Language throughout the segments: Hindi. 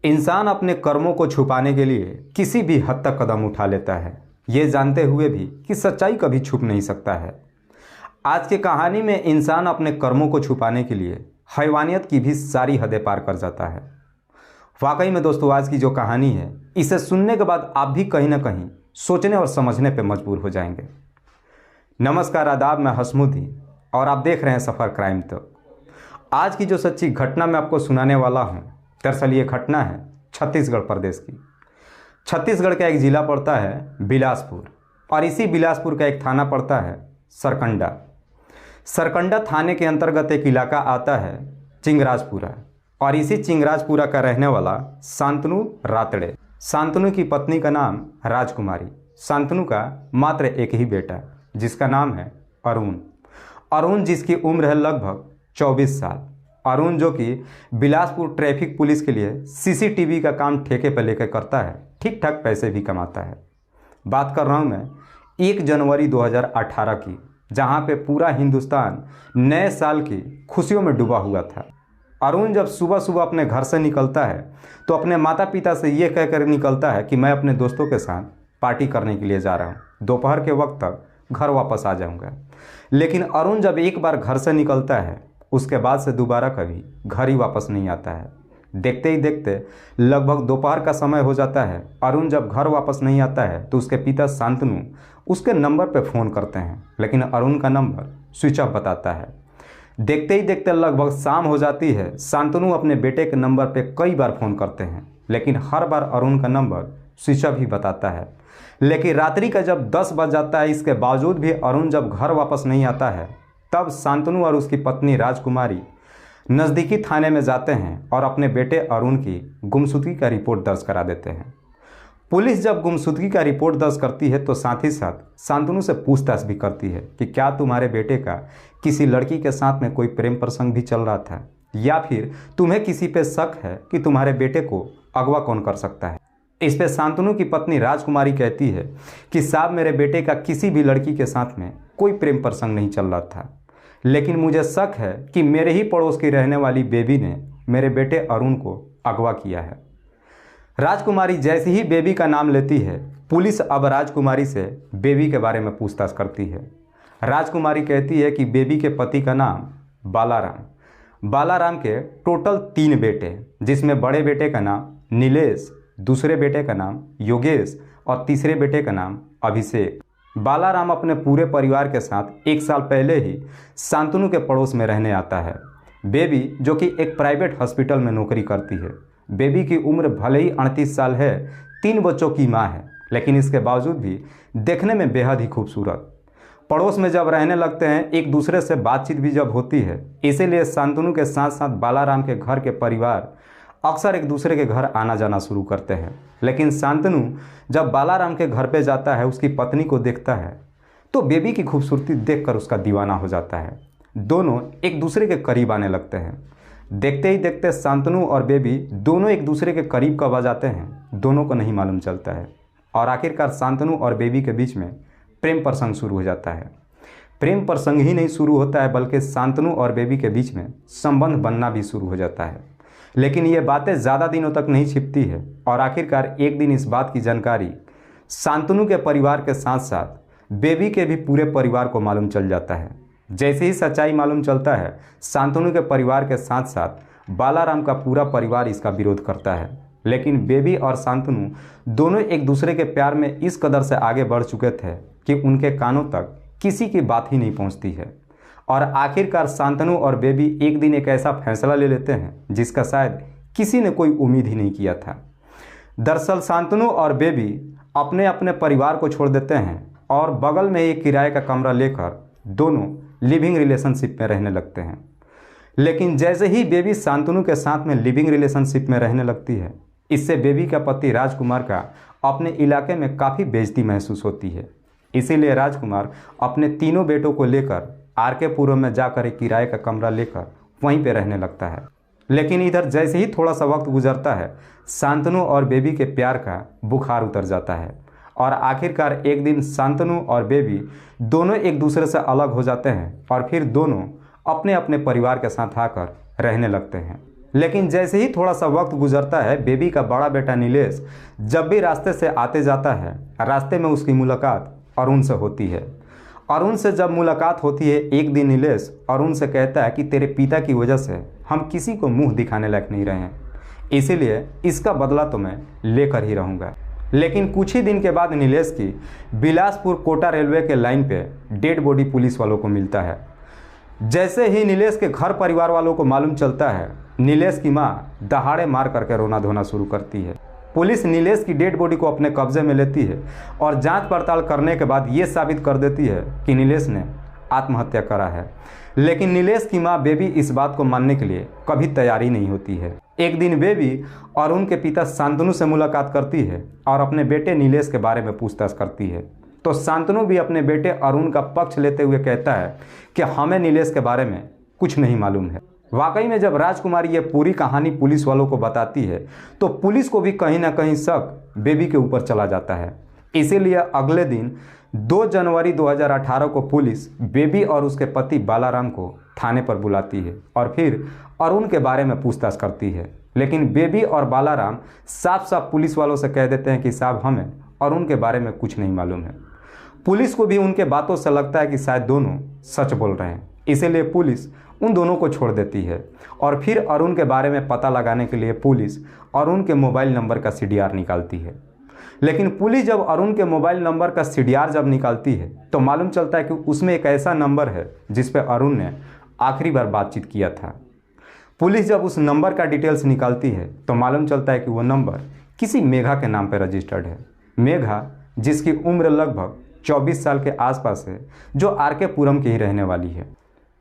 इंसान अपने कर्मों को छुपाने के लिए किसी भी हद तक कदम उठा लेता है, ये जानते हुए भी कि सच्चाई कभी छुप नहीं सकता है। आज की कहानी में इंसान अपने कर्मों को छुपाने के लिए हैवानियत की भी सारी हदें पार कर जाता है। वाकई में दोस्तों, आज की जो कहानी है, इसे सुनने के बाद आप भी कहीं ना कहीं सोचने और समझने पर मजबूर हो जाएंगे। नमस्कार, आदाब, मैं हसमुद्दीन और आप देख रहे हैं सफ़र क्राइम तक। आज की जो सच्ची घटना मैं आपको सुनाने वाला हूँ, दरअसल ये घटना है छत्तीसगढ़ प्रदेश की। छत्तीसगढ़ का एक ज़िला पड़ता है बिलासपुर और इसी बिलासपुर का एक थाना पड़ता है सरकंडा। सरकंडा थाने के अंतर्गत एक इलाका आता है चिंगराजपुरा और इसी चिंगराजपुरा का रहने वाला शांतनु रातड़े। शांतनु की पत्नी का नाम राजकुमारी। शांतनु का मात्र एक ही बेटा जिसका नाम है अरुण। अरुण जिसकी उम्र है लगभग 24 साल। अरुण जो कि बिलासपुर ट्रैफिक पुलिस के लिए सीसीटीवी का काम ठेके पर लेकर करता है, ठीक ठाक पैसे भी कमाता है। बात कर रहा हूँ मैं 1 जनवरी 2018 की, जहाँ पे पूरा हिंदुस्तान नए साल की खुशियों में डूबा हुआ था। अरुण जब सुबह सुबह अपने घर से निकलता है तो अपने माता पिता से ये कहकर निकलता है कि मैं अपने दोस्तों के साथ पार्टी करने के लिए जा रहा हूँ, दोपहर के वक्त तक घर वापस आ जाऊँगा। लेकिन अरुण जब एक बार घर से निकलता है उसके बाद से दोबारा कभी घर ही वापस नहीं आता है। देखते ही देखते लगभग दोपहर का समय हो जाता है। अरुण जब घर वापस नहीं आता है तो उसके पिता शांतनु उसके नंबर पर फ़ोन करते हैं, लेकिन अरुण का नंबर स्विच ऑफ बताता है। देखते ही देखते लगभग शाम हो जाती है। शांतनु अपने बेटे के नंबर पर कई बार फ़ोन करते हैं, लेकिन हर बार अरुण का नंबर स्विच ऑफ ही बताता है। लेकिन रात्रि का जब 10 बज जाता है, इसके बावजूद भी अरुण जब घर वापस नहीं आता है, तब शांतनु और उसकी पत्नी राजकुमारी नज़दीकी थाने में जाते हैं और अपने बेटे अरुण की गुमशुदगी का रिपोर्ट दर्ज करा देते हैं। पुलिस जब गुमशुदगी का रिपोर्ट दर्ज करती है तो साथ ही साथ शांतनु से पूछताछ भी करती है कि क्या तुम्हारे बेटे का किसी लड़की के साथ में कोई प्रेम प्रसंग भी चल रहा था, या फिर तुम्हें किसी पे शक है कि तुम्हारे बेटे को अगवा कौन कर सकता है। इस पे शांतनु की पत्नी राजकुमारी कहती है कि साहब, मेरे बेटे का किसी भी लड़की के साथ में कोई प्रेम प्रसंग नहीं चल रहा था, लेकिन मुझे शक है कि मेरे ही पड़ोस की रहने वाली बेबी ने मेरे बेटे अरुण को अगवा किया है। राजकुमारी जैसे ही बेबी का नाम लेती है, पुलिस अब राजकुमारी से बेबी के बारे में पूछताछ करती है। राजकुमारी कहती है कि बेबी के पति का नाम बालाराम के टोटल 3 बेटे, जिसमें बड़े बेटे का नाम नीलेश, दूसरे बेटे का नाम योगेश और तीसरे बेटे का नाम अभिषेक। बालाराम अपने पूरे परिवार के साथ 1 साल पहले ही शांतनु के पड़ोस में रहने आता है। बेबी जो कि एक प्राइवेट हॉस्पिटल में नौकरी करती है। बेबी की उम्र भले ही 38 साल है, 3 बच्चों की माँ है, लेकिन इसके बावजूद भी देखने में बेहद ही खूबसूरत। पड़ोस में जब रहने लगते हैं, एक दूसरे से बातचीत भी जब होती है, इसीलिए शांतनु के साथ साथ बालाराम के घर के परिवार अक्सर एक दूसरे के घर आना जाना शुरू करते हैं। लेकिन शांतनु जब बालाराम के घर पे जाता है, उसकी पत्नी को देखता है तो बेबी की खूबसूरती देखकर उसका दीवाना हो जाता है। दोनों एक दूसरे के करीब आने लगते हैं। देखते ही देखते शांतनु और बेबी दोनों एक दूसरे के करीब कब आ जाते हैं, दोनों को नहीं मालूम चलता है। और आखिरकार शांतनु और बेबी के बीच में प्रेम प्रसंग शुरू हो जाता है। प्रेम प्रसंग ही नहीं शुरू होता है, बल्कि शांतनु और बेबी के बीच में संबंध बनना भी शुरू हो जाता है। लेकिन ये बातें ज़्यादा दिनों तक नहीं छिपती है और आखिरकार एक दिन इस बात की जानकारी शांतनु के परिवार के साथ साथ बेबी के भी पूरे परिवार को मालूम चल जाता है। जैसे ही सच्चाई मालूम चलता है, शांतनु के परिवार के साथ साथ बालाराम का पूरा परिवार इसका विरोध करता है। लेकिन बेबी और शांतनु दोनों एक दूसरे के प्यार में इस कदर से आगे बढ़ चुके थे कि उनके कानों तक किसी की बात ही नहीं पहुँचती है। और आखिरकार शांतनु और बेबी एक दिन एक ऐसा फैसला ले लेते हैं जिसका शायद किसी ने कोई उम्मीद ही नहीं किया था। दरअसल शांतनु और बेबी अपने अपने परिवार को छोड़ देते हैं और बगल में एक किराए का कमरा लेकर दोनों लिविंग रिलेशनशिप में रहने लगते हैं। लेकिन जैसे ही बेबी शांतनु के साथ में लिविंग रिलेशनशिप में रहने लगती है, इससे बेबी का पति राजकुमार का अपने इलाके में काफ़ी बेइज्जती महसूस होती है। इसीलिए राजकुमार अपने तीनों बेटों को लेकर आरके पुरम में जाकर एक किराए का कमरा लेकर वहीं पे रहने लगता है। लेकिन इधर जैसे ही थोड़ा सा वक्त गुजरता है, शांतनु और बेबी के प्यार का बुखार उतर जाता है और आखिरकार एक दिन शांतनु और बेबी दोनों एक दूसरे से अलग हो जाते हैं और फिर दोनों अपने अपने परिवार के साथ आकर रहने लगते हैं। लेकिन जैसे ही थोड़ा सा वक्त गुजरता है, बेबी का बड़ा बेटा नीलेश जब भी रास्ते से आते जाता है, रास्ते में उसकी मुलाकात अरुण से होती है। अरुण से जब मुलाकात होती है, एक दिन नीलेश अरुण से कहता है कि तेरे पिता की वजह से हम किसी को मुंह दिखाने लायक नहीं रहे हैं, इसीलिए इसका बदला तो मैं लेकर ही रहूँगा। लेकिन कुछ ही दिन के बाद नीलेश की बिलासपुर कोटा रेलवे के लाइन पे डेड बॉडी पुलिस वालों को मिलता है। जैसे ही नीलेश के घर परिवार वालों को मालूम चलता है, नीलेश की माँ दहाड़े मार करके रोना धोना शुरू करती है। पुलिस नीलेश की डेड बॉडी को अपने कब्जे में लेती है और जांच पड़ताल करने के बाद ये साबित कर देती है कि नीलेश ने आत्महत्या करा है। लेकिन नीलेश की माँ बेबी इस बात को मानने के लिए कभी तैयार ही नहीं होती है। एक दिन बेबी अरुण के पिता शांतनु से मुलाकात करती है और अपने बेटे नीलेश के बारे में पूछताछ करती है। तो शांतनु भी अपने बेटे अरुण का पक्ष लेते हुए कहता है कि हमें नीलेश के बारे में कुछ नहीं मालूम है। वाकई में जब राजकुमारी ये पूरी कहानी पुलिस वालों को बताती है तो पुलिस को भी कहीं ना कहीं शक बेबी के ऊपर चला जाता है। इसीलिए अगले दिन 2 जनवरी 2018 को पुलिस बेबी और उसके पति बालाराम को थाने पर बुलाती है और फिर अरुण के बारे में पूछताछ करती है। लेकिन बेबी और बालाराम साफ साफ पुलिस वालों से कह देते हैं कि साहब हमें अरुण के बारे में कुछ नहीं मालूम है। पुलिस को भी उनके बातों से लगता है कि शायद दोनों सच बोल रहे हैं, इसीलिए पुलिस उन दोनों को छोड़ देती है और फिर अरुण के बारे में पता लगाने के लिए पुलिस अरुण के मोबाइल नंबर का CDR निकालती है। लेकिन पुलिस जब अरुण के मोबाइल नंबर का CDR जब निकालती है तो मालूम चलता है कि उसमें एक ऐसा नंबर है जिस पर अरुण ने आखिरी बार बातचीत किया था। पुलिस जब उस नंबर का डिटेल्स निकालती है तो मालूम चलता है कि वो नंबर किसी मेघा के नाम पर रजिस्टर्ड है। मेघा जिसकी उम्र लगभग 24 साल के आसपास है, जो RK पुरम की ही रहने वाली है।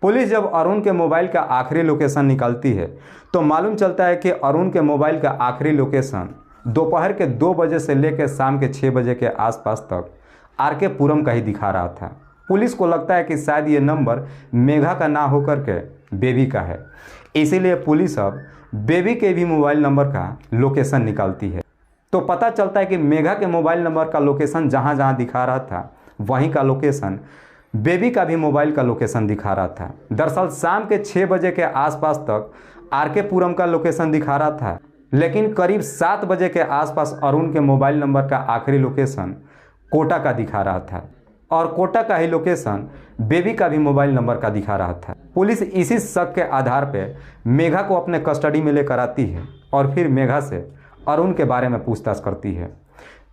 पुलिस जब अरुण के मोबाइल का आखिरी लोकेशन निकालती है तो मालूम चलता है कि अरुण के मोबाइल का आखिरी लोकेशन दोपहर के 2 बजे से लेकर शाम के 6 बजे के आसपास तक RK पुरम का ही दिखा रहा था। पुलिस को लगता है कि शायद ये नंबर मेघा का ना होकर के बेबी का है, इसीलिए पुलिस अब बेबी के भी मोबाइल नंबर का लोकेशन निकालती है। तो पता चलता है कि मेघा के मोबाइल नंबर का लोकेशन जहाँ जहाँ दिखा रहा था वहीं का लोकेशन बेबी का भी मोबाइल का लोकेशन दिखा रहा था। दरअसल शाम के 6 बजे के आसपास तक RK पुरम का लोकेशन दिखा रहा था, लेकिन करीब 7 बजे के आसपास अरुण के मोबाइल नंबर का आखिरी लोकेशन कोटा का दिखा रहा था और कोटा का ही लोकेशन बेबी का भी मोबाइल नंबर का दिखा रहा था। पुलिस इसी शक के आधार पर मेघा को अपने कस्टडी में लेकर आती है और फिर मेघा से अरुण के बारे में पूछताछ करती है।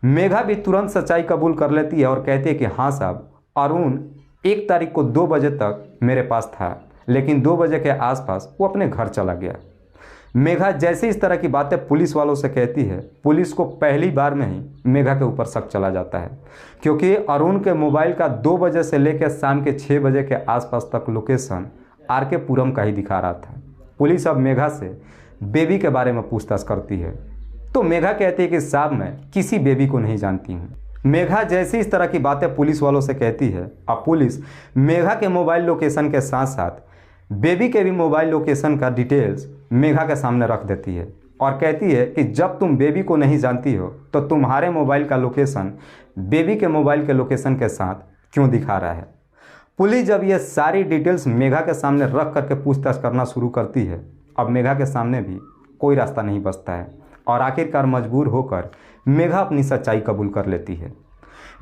मेघा भी तुरंत सच्चाई कबूल कर लेती है और कहती है कि हाँ साहब, अरुण 1 तारीख को 2 बजे तक मेरे पास था, लेकिन 2 बजे के आसपास वो अपने घर चला गया। मेघा जैसे इस तरह की बातें पुलिस वालों से कहती है, पुलिस को पहली बार में ही मेघा के ऊपर शक चला जाता है, क्योंकि अरुण के मोबाइल का 2 बजे से लेकर शाम के 6 बजे के आसपास तक लोकेशन RK पुरम का ही दिखा रहा था। पुलिस अब मेघा से बेबी के बारे में पूछताछ करती है तो मेघा कहती है कि साहब मैं किसी बेबी को नहीं जानती हूँ। मेघा जैसी इस तरह की बातें पुलिस वालों से कहती है, अब पुलिस मेघा के मोबाइल लोकेशन के साथ साथ बेबी के भी मोबाइल लोकेशन का डिटेल्स मेघा के सामने रख देती है और कहती है कि जब तुम बेबी को नहीं जानती हो तो तुम्हारे मोबाइल का लोकेशन बेबी के मोबाइल के लोकेशन के साथ क्यों दिखा रहा है। पुलिस जब ये सारी डिटेल्स मेघा के सामने रख करके पूछताछ करना शुरू करती है, अब मेघा के सामने भी कोई रास्ता नहीं बचता है और आखिरकार मजबूर होकर मेघा अपनी सच्चाई कबूल कर लेती है।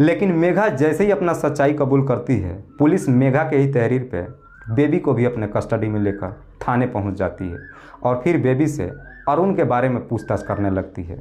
लेकिन मेघा जैसे ही अपना सच्चाई कबूल करती है, पुलिस मेघा के ही तहरीर पे बेबी को भी अपने कस्टडी में लेकर थाने पहुंच जाती है और फिर बेबी से अरुण के बारे में पूछताछ करने लगती है।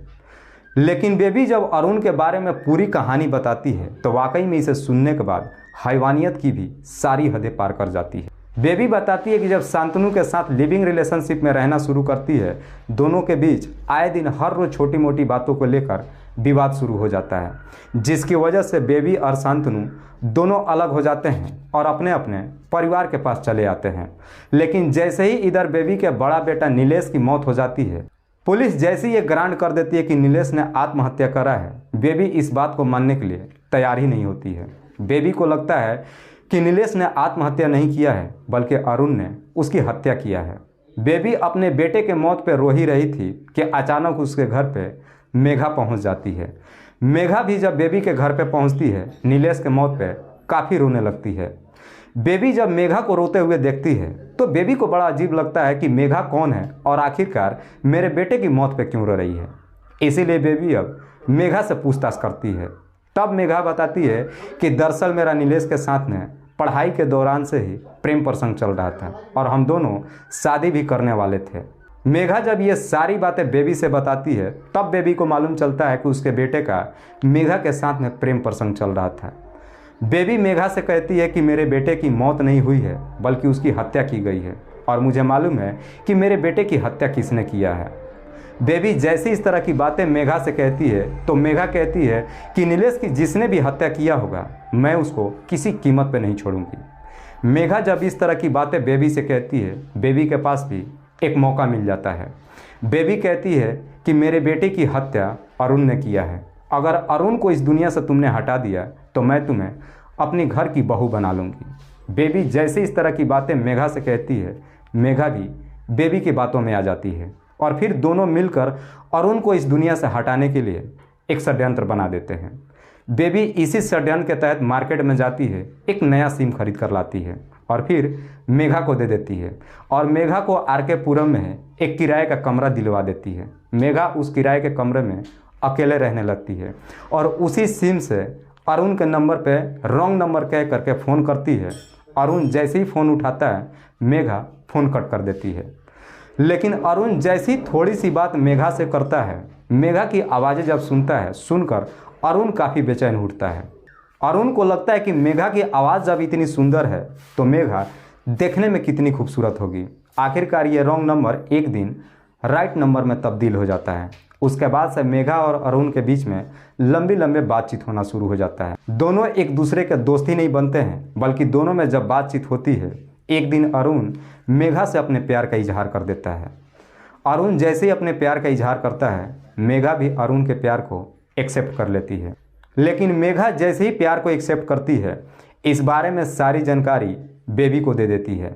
लेकिन बेबी जब अरुण के बारे में पूरी कहानी बताती है तो वाकई में इसे सुनने के बाद हैवानियत की भी सारी हदें पार कर जाती है। बेबी बताती है कि जब शांतनु के साथ लिविंग रिलेशनशिप में रहना शुरू करती है, दोनों के बीच आए दिन हर रोज छोटी मोटी बातों को लेकर विवाद शुरू हो जाता है, जिसकी वजह से बेबी और शांतनु दोनों अलग हो जाते हैं और अपने अपने परिवार के पास चले आते हैं। लेकिन जैसे ही इधर बेबी के बड़ा बेटा नीलेश की मौत हो जाती है, पुलिस जैसे ही ये ग्रांट कर देती है कि नीलेश ने आत्महत्या करा है, बेबी इस बात को मानने के लिए तैयार ही नहीं होती है। बेबी को लगता है कि नीलेश ने आत्महत्या नहीं किया है बल्कि अरुण ने उसकी हत्या किया है। बेबी अपने बेटे के मौत पर रो ही रही थी कि अचानक उसके घर पे मेघा पहुंच जाती है। मेघा भी जब बेबी के घर पे पहुंचती है, नीलेश के मौत पे काफ़ी रोने लगती है। बेबी जब मेघा को रोते हुए देखती है तो बेबी को बड़ा अजीब लगता है कि मेघा कौन है और आखिरकार मेरे बेटे की मौत पे क्यों रो रही है। इसीलिए बेबी अब मेघा से पूछताछ करती है। तब मेघा बताती है कि दरअसल मेरा नीलेश के साथ में पढ़ाई के दौरान से ही प्रेम प्रसंग चल रहा था और हम दोनों शादी भी करने वाले थे। मेघा जब ये सारी बातें बेबी से बताती है तब बेबी को मालूम चलता है कि उसके बेटे का मेघा के साथ में प्रेम प्रसंग चल रहा था। बेबी मेघा से कहती है कि मेरे बेटे की मौत नहीं हुई है बल्कि उसकी हत्या की गई है और मुझे मालूम है कि मेरे बेटे की हत्या किसने किया है। बेबी जैसे इस तरह की बातें मेघा से कहती है तो मेघा कहती है कि नीलेश की जिसने भी हत्या किया होगा मैं उसको किसी कीमत पे नहीं छोड़ूंगी। मेघा जब इस तरह की बातें बेबी से कहती है बेबी के पास भी एक मौका मिल जाता है। बेबी कहती है कि मेरे बेटे की हत्या अरुण ने किया है। अगर अरुण को इस दुनिया से तुमने हटा दिया तो मैं तुम्हें अपनी घर की बहू बना लूँगी। बेबी जैसे इस तरह की बातें मेघा से कहती है मेघा भी बेबी की बातों में आ जाती है और फिर दोनों मिलकर अरुण को इस दुनिया से हटाने के लिए एक षड्यंत्र बना देते हैं। बेबी इसी षड्यंत्र के तहत मार्केट में जाती है, एक नया सिम खरीद कर लाती है और फिर मेघा को दे देती है और मेघा को आरके पुरम में एक किराए का कमरा दिलवा देती है। मेघा उस किराए के कमरे में अकेले रहने लगती है और उसी सिम से अरुण के नंबर पे रॉन्ग नंबर कह करके फ़ोन करती है। अरुण जैसे ही फ़ोन उठाता है मेघा फ़ोन कट कर देती है। लेकिन अरुण जैसी थोड़ी सी बात मेघा से करता है, मेघा की आवाज़ें जब सुनता है सुनकर अरुण काफ़ी बेचैन उठता है। अरुण को लगता है कि मेघा की आवाज़ जब इतनी सुंदर है तो मेघा देखने में कितनी खूबसूरत होगी। आखिरकार ये रॉन्ग नंबर एक दिन राइट नंबर में तब्दील हो जाता है। उसके बाद से मेघा और अरुण के बीच में लंबी बातचीत होना शुरू हो जाता है। दोनों एक दूसरे के दोस्त ही नहीं बनते हैं बल्कि दोनों में जब बातचीत होती है एक दिन अरुण मेघा से अपने प्यार का इजहार कर देता है। अरुण जैसे ही अपने प्यार का इजहार करता है मेघा भी अरुण के प्यार को एक्सेप्ट कर लेती है। लेकिन मेघा जैसे ही प्यार को एक्सेप्ट करती है इस बारे में सारी जानकारी बेबी को दे देती है।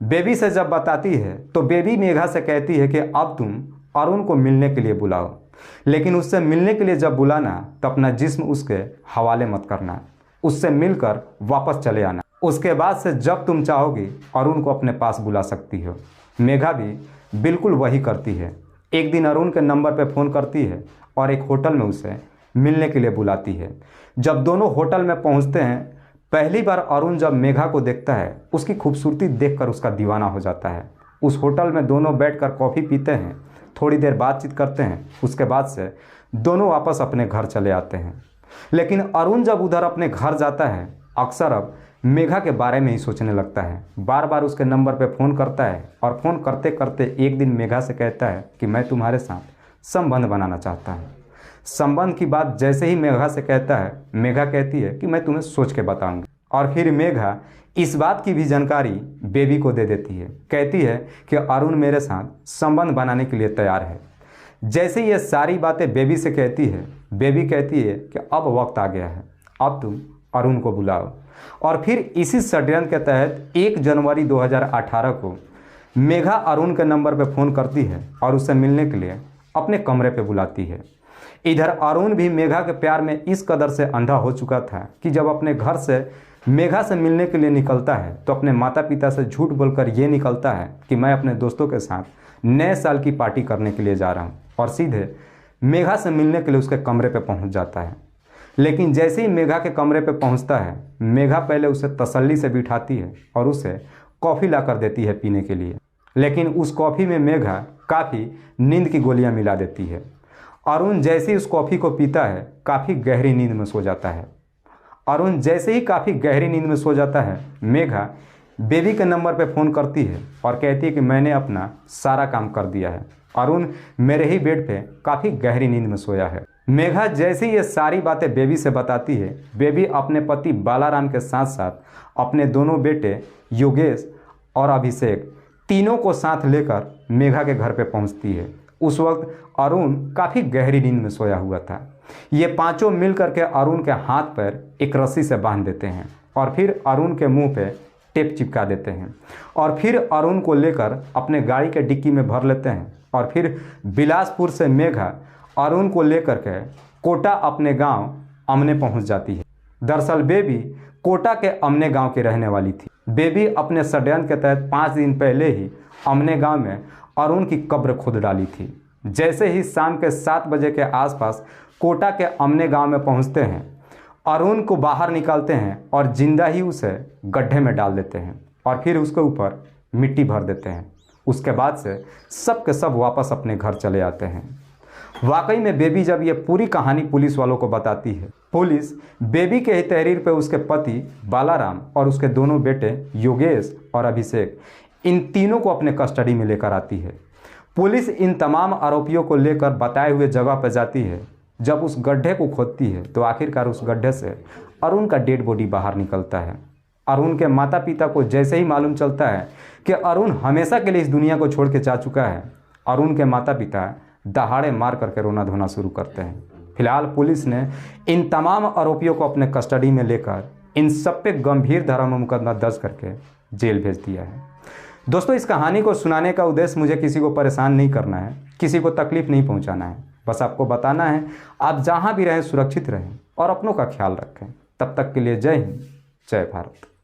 बेबी से जब बताती है तो बेबी मेघा से कहती है कि अब तुम अरुण को मिलने के लिए बुलाओ, लेकिन उससे मिलने के लिए जब बुलाना तो अपना जिस्म उसके हवाले मत करना, उससे मिलकर वापस चले आना। उसके बाद से जब तुम चाहोगी अरुण को अपने पास बुला सकती हो। मेघा भी बिल्कुल वही करती है। एक दिन अरुण के नंबर पर फ़ोन करती है और एक होटल में उसे मिलने के लिए बुलाती है। जब दोनों होटल में पहुंचते हैं पहली बार अरुण जब मेघा को देखता है उसकी खूबसूरती देखकर उसका दीवाना हो जाता है। उस होटल में दोनों बैठकर कॉफ़ी पीते हैं, थोड़ी देर बातचीत करते हैं, उसके बाद से दोनों वापस अपने घर चले आते हैं। लेकिन अरुण जब उधर अपने घर जाता है अक्सर अब मेघा के बारे में ही सोचने लगता है। बार बार उसके नंबर पर फ़ोन करता है और फ़ोन करते करते एक दिन मेघा से कहता है कि मैं तुम्हारे साथ संबंध बनाना चाहता हूँ। संबंध की बात जैसे ही मेघा से कहता है मेघा कहती है कि मैं तुम्हें सोच के बताऊंगी और फिर मेघा इस बात की भी जानकारी बेबी को दे देती है। कहती है कि अरुण मेरे साथ संबंध बनाने के लिए तैयार है। जैसे ये सारी बातें बेबी से कहती है बेबी कहती है कि अब वक्त आ गया है, अब तुम अरुण को बुलाओ। और फिर इसी षड्यंत्र के तहत 1 जनवरी 2018 को मेघा अरुण के नंबर पर फ़ोन करती है और उससे मिलने के लिए अपने कमरे पर बुलाती है। इधर अरुण भी मेघा के प्यार में इस कदर से अंधा हो चुका था कि जब अपने घर से मेघा से मिलने के लिए निकलता है तो अपने माता पिता से झूठ बोलकर ये निकलता है कि मैं अपने दोस्तों के साथ नए साल की पार्टी करने के लिए जा रहा हूँ और सीधे मेघा से मिलने के लिए उसके कमरे पे पहुँच जाता है। लेकिन जैसे ही मेघा के कमरे पे पहुँचता है मेघा पहले उसे तसल्ली से बिठाती है और उसे कॉफ़ी ला कर देती है पीने के लिए। लेकिन उस कॉफ़ी में मेघा काफ़ी नींद की गोलियाँ मिला देती है। अरुण जैसे ही उस कॉफ़ी को पीता है काफ़ी गहरी नींद में सो जाता है। अरुण जैसे ही काफ़ी गहरी नींद में सो जाता है मेघा बेबी के नंबर पे फ़ोन करती है और कहती है कि मैंने अपना सारा काम कर दिया है, अरुण मेरे ही बेड पे काफ़ी गहरी नींद में सोया है। मेघा जैसे ही ये सारी बातें बेबी से बताती है बेबी अपने पति बालाराम के साथ साथ अपने दोनों बेटे योगेश और अभिषेक तीनों को साथ लेकर मेघा के घर पे पहुंचती है। उस वक्त अरुण काफ़ी गहरी नींद में सोया हुआ था। ये पांचों मिल करके अरुण के हाथ पर एक रस्सी से बांध देते हैं और फिर अरुण के मुंह पे टेप चिपका देते हैं और फिर अरुण को लेकर अपने गाड़ी के डिक्की में भर लेते हैं और फिर बिलासपुर से मेघा अरुण को लेकर के कोटा अपने गांव अमने पहुंच जाती है। दरअसल बेबी कोटा के अमने गांव की रहने वाली थी। बेबी अपने षड्यंत्र के तहत 5 दिन पहले ही अमने गांव में अरुण की कब्र खोद डाली थी। जैसे ही शाम के 7 बजे के आसपास कोटा के अमने गांव में पहुंचते हैं, अरुण को बाहर निकालते हैं और जिंदा ही उसे गड्ढे में डाल देते हैं और फिर उसके ऊपर मिट्टी भर देते हैं। उसके बाद से सब के सब वापस अपने घर चले आते हैं। वाकई में बेबी जब ये पूरी कहानी पुलिस वालों को बताती है, पुलिस बेबी के ही तहरीर पर उसके पति बालाराम और उसके दोनों बेटे योगेश और अभिषेक, इन तीनों को अपने कस्टडी में लेकर आती है। पुलिस इन तमाम आरोपियों को लेकर बताए हुए जगह पर जाती है। जब उस गड्ढे को खोदती है तो आखिरकार उस गड्ढे से अरुण का डेड बॉडी बाहर निकलता है। अरुण के माता पिता को जैसे ही मालूम चलता है कि अरुण हमेशा के लिए इस दुनिया को छोड़ के जा चुका है, अरुण के माता पिता दहाड़े मार करके रोना धोना शुरू करते हैं। फिलहाल पुलिस ने इन तमाम आरोपियों को अपने कस्टडी में लेकर इन सब पे गंभीर धारा में मुकदमा दर्ज करके जेल भेज दिया है। दोस्तों, इस कहानी को सुनाने का उद्देश्य मुझे किसी को परेशान नहीं करना है, किसी को तकलीफ नहीं पहुंचाना है। बस आपको बताना है आप जहां भी रहें सुरक्षित रहें और अपनों का ख्याल रखें। तब तक के लिए जय हिंद, जय भारत।